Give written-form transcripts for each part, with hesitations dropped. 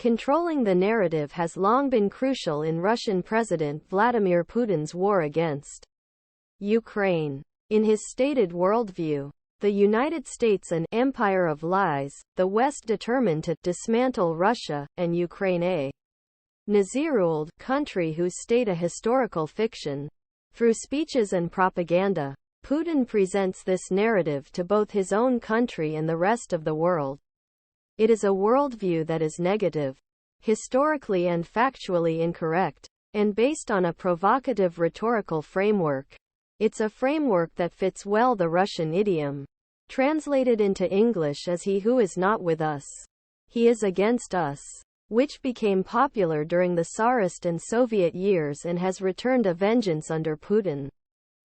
Controlling the narrative has long been crucial in Russian President Vladimir Putin's war against Ukraine. In his stated worldview, the United States an empire of lies, the West determined to dismantle Russia, and Ukraine a Nazi-ruled country whose state a historical fiction. Through speeches and propaganda, Putin presents this narrative to both his own country and the rest of the world. It is a worldview that is negative, historically and factually incorrect, and based on a provocative rhetorical framework. It's a framework that fits well the Russian idiom, translated into English as "he who is not with us, he is against us," which became popular during the Tsarist and Soviet years and has returned a vengeance under Putin.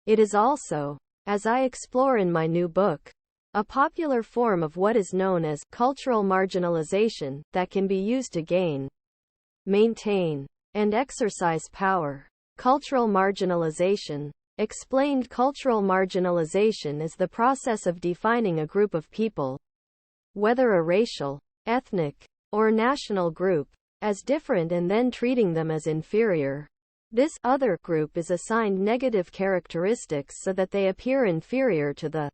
It is also, as I explore in my new book, a popular form of what is known as cultural marginalization that can be used to gain, maintain, and exercise power. Cultural marginalization. Explained: cultural marginalization is the process of defining a group of people, whether a racial, ethnic, or national group, as different and then treating them as inferior. This other group is assigned negative characteristics so that they appear inferior to the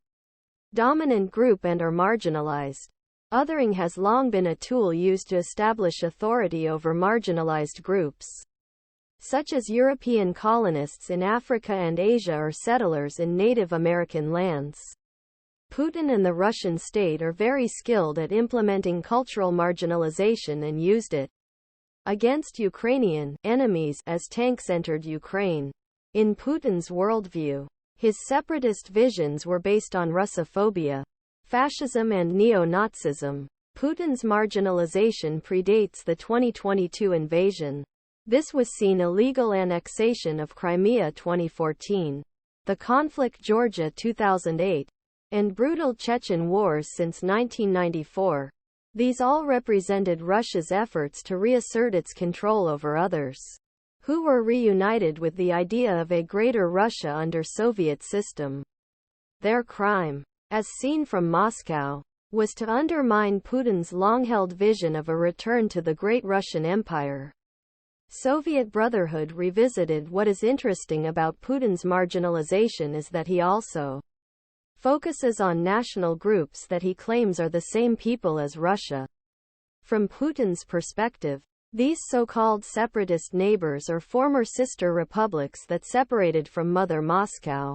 dominant group and are marginalized. Othering has long been a tool used to establish authority over marginalized groups, such as European colonists in Africa and Asia or settlers in Native American lands. Putin and the Russian state are very skilled at implementing cultural marginalization and used it against Ukrainian enemies as tanks entered Ukraine. In Putin's worldview, his separatist visions were based on Russophobia, fascism and neo-Nazism. Putin's marginalization predates the 2022 invasion. This was seen illegal annexation of Crimea 2014, the conflict Georgia 2008, and brutal Chechen wars since 1994. These all represented Russia's efforts to reassert its control over others, who were reunited with the idea of a greater Russia under Soviet system. Their crime, as seen from Moscow, was to undermine Putin's long-held vision of a return to the Great Russian Empire. Soviet Brotherhood revisited. What is interesting about Putin's marginalization is that he also focuses on national groups that he claims are the same people as Russia. From Putin's perspective, these so-called separatist neighbors are former sister republics that separated from Mother Moscow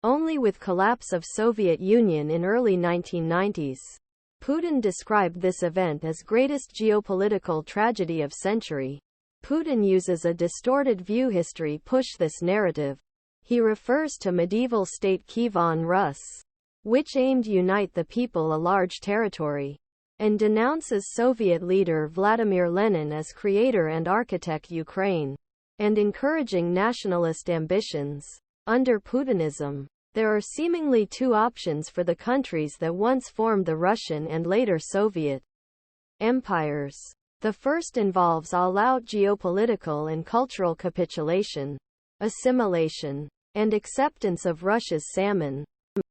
only with collapse of Soviet Union in early 1990s. Putin described this event as greatest geopolitical tragedy of century. Putin uses a distorted view history push this narrative. He refers to medieval state Kyivan Rus, which aimed unite the people a large territory, and denounces Soviet leader Vladimir Lenin as creator and architect Ukraine, and encouraging nationalist ambitions. Under Putinism, there are seemingly two options for the countries that once formed the Russian and later Soviet empires. The first involves all-out geopolitical and cultural capitulation, assimilation, and acceptance of Russia's salmon